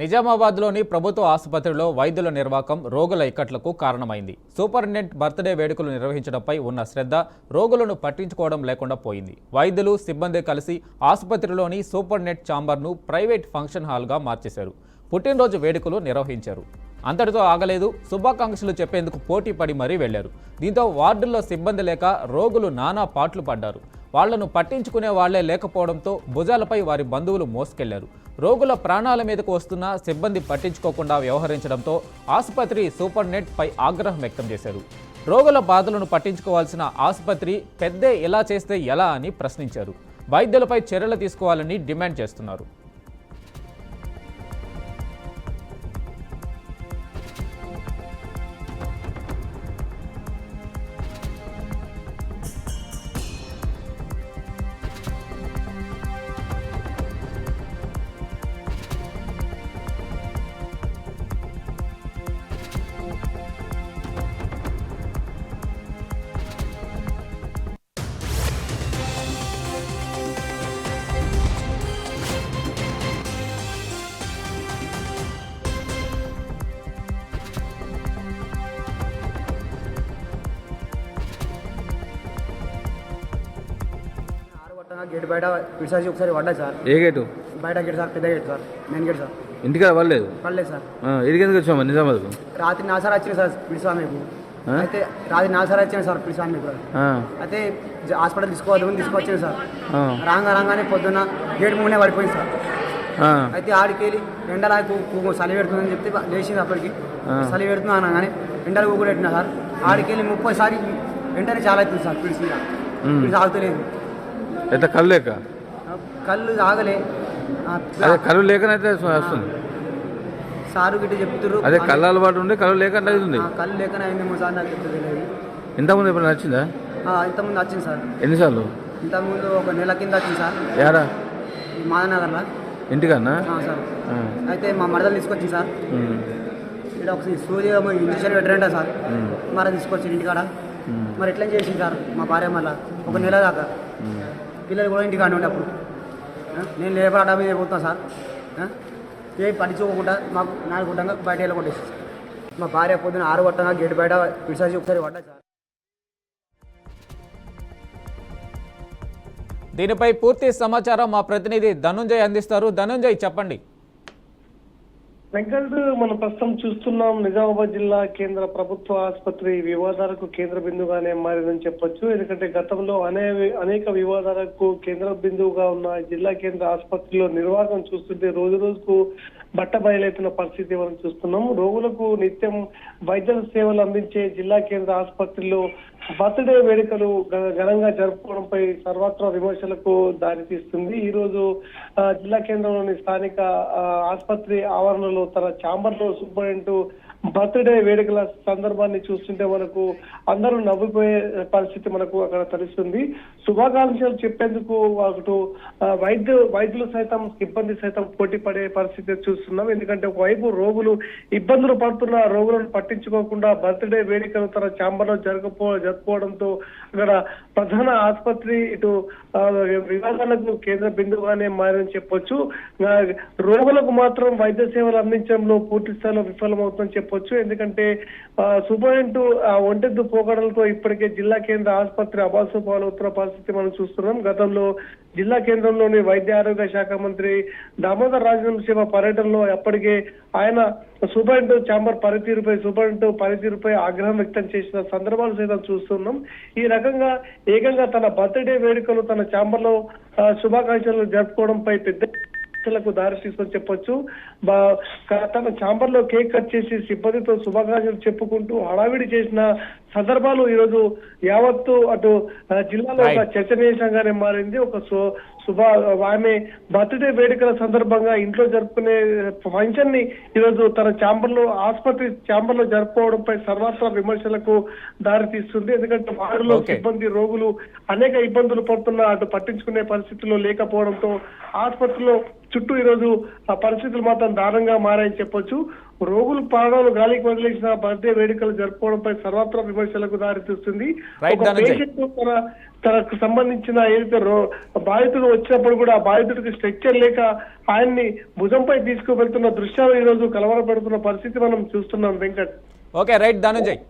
నిజామాబాద్లోని ప్రభుత్వ ఆసుపత్రిలో వైద్యుల నిర్వాకం రోగుల ఇక్కట్లకు కారణమైంది. సూపరింటెండెంట్ బర్త్డే వేడుకలు నిర్వహించడంపై ఉన్న శ్రద్ధ రోగులను పట్టించుకోవడం లేకుండా పోయింది. వైద్యులు సిబ్బంది కలిసి ఆసుపత్రిలోని సూపరింటెండెంట్ ఛాంబర్ను ప్రైవేట్ ఫంక్షన్ హాల్గా మార్చేశారు. పుట్టినరోజు వేడుకలు నిర్వహించారు. అంతటితో ఆగలేదు, శుభాకాంక్షలు చెప్పేందుకు పోటీ పడి మరీ వెళ్లారు. దీంతో వార్డుల్లో సిబ్బంది లేక రోగులు నానా పాట్లు పడ్డారు. వాళ్లను పట్టించుకునే వాళ్లే లేకపోవడంతో భుజాలపై వారి బంధువులు మోసుకెళ్లారు. రోగుల ప్రాణాల మీదకు వస్తున్న సిబ్బంది పట్టించుకోకుండా వ్యవహరించడంతో ఆసుపత్రి సూపరింటెండెంట్ పై ఆగ్రహం వ్యక్తం చేశారు. రోగుల బాధలను పట్టించుకోవాల్సిన ఆసుపత్రి పెద్దే ఇలా చేస్తే ఎలా అని ప్రశ్నించారు. వైద్యులపై చర్యలు తీసుకోవాలని డిమాండ్ చేస్తున్నారు. గేట్ బయట పిడిసాసి ఒకసారి పడ్డాయి సార్. ఏ గేటు? బయట గేట్ సార్, పెద్ద gate sir, main gate sir. ఇంటికి పడలేదు? పడలేదు సార్. ఇడికి ఎందుకు వచ్చామా నిజామాబాద్కు? రాత్రి 4 సార్ వచ్చింది సార్ పిడిస్వామికు. అయితే రాత్రి 4 సార్ వచ్చింది సార్ పిడిస్వామికు. అయితే హాస్పిటల్ తీసుకొచ్చింది సార్. రాగానే పొద్దున్న గేట్ ముందే పడిపోయింది సార్. అయితే ఆడికి వెళ్ళి ఎండలకు చలి పెడుతుందని చెప్తే లేచింది. అప్పటికి చలి పెడుతున్నా అనగానే ఎండలు కూడా పెట్టినా సార్. ఆడికి వెళ్ళి 30 సారి వెంటనే చాలా అవుతుంది సార్. పిడిసి ఆగుతలేదు. అయితే కళ్ళు లేక? కళ్ళు ఆగలే. అదే కళ్ళు లేకనైతే వస్తుంది సారు గిట్ట చెప్తున్నారు. అదే కళ్ళు అలవాటు ఉండే కళ్ళు లేక అవుతుంది. కళ్ళు లేకనే అయింది. 3 సార్లు నాకు తెలియదు. ఇంతకుముందు ఎప్పుడు నచ్చిందా? ఇంతకుముందు వచ్చింది సార్. ఎన్నిసార్లు? ఇంతకుముందు 1 నెల కింద వచ్చింది సార్. యారా? మాదనగర్లో. ఇంటికన్నా సార్. అయితే మా మరదలు తీసుకొచ్చింది సార్. ఇక్కడ ఒక సూర్య ఇంజక్షన్ పెట్టారంట సార్. మరి తీసుకొచ్చి ఇంటికాడ మరి ఎట్లా చేసింది సార్ మా భార్య. మళ్ళీ 1 నెల దాకా పిల్లలు కూడా ఇంటికాడ ఉండే. అప్పుడు నేను లేబర్ అడ్డా మీద పోతాను సార్. ఏ పట్టించుకోకుండా మాకు 4 గుట్టంగా బయట వెళ్ళకొట్టేసి సార్. మా భార్య పొద్దున 6 గంటగా గేట్ బయట పిడిసాసి ఒకసారి పడ్డా సార్. దీనిపై పూర్తి సమాచారం మా ప్రతినిధి ధనుంజయ్ అందిస్తారు. ధనుంజయ్, చెప్పండి. వెంకట్, మనం ప్రస్తుతం చూస్తున్నాం నిజామాబాద్ జిల్లా కేంద్ర ప్రభుత్వ ఆసుపత్రి వివాదాలకు కేంద్ర బిందువుగానే మారిందని చెప్పొచ్చు. ఎందుకంటే గతంలో అనేక వివాదాలకు కేంద్ర బిందువుగా ఉన్న జిల్లా కేంద్ర ఆసుపత్రిలో నిర్వాహకం చూస్తుంటే రోజు రోజుకు బట్ట బయలైతున్న పరిస్థితి మనం చూస్తున్నాం. రోగులకు నిత్యం వైద్య సేవలు అందించే జిల్లా కేంద్ర ఆసుపత్రిలో బర్త్డే వేడుకలు ఘనంగా జరుపుకోవడంపై సర్వత్రా విమర్శలకు దారితీస్తుంది. ఈ రోజు జిల్లా కేంద్రంలోని స్థానిక ఆసుపత్రి ఆవరణలో తన ఛాంబర్లో సూపరింటెండెంట్ బర్త్డే వేడుకల సందర్భాన్ని చూస్తుంటే మనకు అందరూ నవ్విపోయే పరిస్థితి మనకు అక్కడ తెలుస్తుంది. శుభాకాంక్షలు చెప్పేందుకు అటు వైద్యులు సైతం సిబ్బంది సైతం పోటీ పడే పరిస్థితి చూస్తున్నాం. ఎందుకంటే ఒకవైపు రోగులు ఇబ్బందులు పడుతున్న రోగులను పట్టించుకోకుండా బర్త్డే వేడుకలు తన ఛాంబర్లో జరుపుకోవడంతో అక్కడ ప్రధాన ఆసుపత్రి ఇటు వివాదాలకు కేంద్ర బిందువుగానే మారని చెప్పొచ్చు. రోగులకు మాత్రం వైద్య సేవలు అందించడంలో పూర్తి స్థాయిలో విఫలమవుతుందని చెప్పొచ్చు. ఎందుకంటే సూపరింటెండెంట్ ఒంటెద్దు పోకడలతో ఇప్పటికే జిల్లా కేంద్ర ఆసుపత్రి అబాసు పాలవుతున్న పరిస్థితి మనం చూస్తున్నాం. గతంలో జిల్లా కేంద్రంలోని వైద్య ఆరోగ్య శాఖ మంత్రి దామోదర్ రాజనరసింహ పర్యటనలో అప్పటికే ఆయన సూపరింటెండెంట్ ఛాంబర్ పనితీరుపై ఆగ్రహం వ్యక్తం చేసిన సందర్భాలు సైతం చూస్తున్నాం. ఈ రకంగా ఏకంగా తన బర్త్డే వేడుకలు తన ఛాంబర్లో శుభాకాంక్షలు జరుపుకోవడంపై పెద్ద కు దారి తీసుకొని చెప్పొచ్చు. తన ఛాంబర్ లో కేక్ కట్ చేసి సిబ్బందితో శుభాకాంక్షలు చెప్పుకుంటూ హడావిడి చేసిన సందర్భాలు ఈరోజు యావత్తు అటు జిల్లాలో ఒక చర్చనీయాంశంగానే మారింది. ఒక ఆమె బర్త్డే వేడుకల సందర్భంగా ఇంట్లో జరుపుకునే ఫంక్షన్ ని ఈరోజు తన ఆసుపత్రి ఛాంబర్ లో జరుపుకోవడంపై సర్వత్రా విమర్శలకు దారి తీస్తుంది. ఎందుకంటే వారిలో సిబ్బంది రోగులు అనేక ఇబ్బందులు పడుతున్నా అటు పట్టించుకునే పరిస్థితుల్లో లేకపోవడంతో ఆసుపత్రిలో చుట్టూ ఈరోజు ఆ పరిస్థితులు మాత్రం దారుణంగా మారాయని చెప్పొచ్చు. రోగులు ప్రాణాలు గాలికి వదిలేసిన బర్త్డే వేడుకలు జరుపుకోవడంపై సర్వత్రా విమర్శలకు దారితీస్తుంది. Right, ఒక ధనంజయ్. పేషెంట్ తనకు సంబంధించిన ఏదైతే బాధితుడు వచ్చినప్పుడు కూడా ఆ బాధితుడికి స్ట్రక్చర్ లేక ఆయన్ని భుజంపై తీసుకువెళ్తున్న దృశ్యాలు ఈ రోజు కలవరపెడుతున్న పరిస్థితి మనం చూస్తున్నాం వెంకట్. Okay right Dhananjay.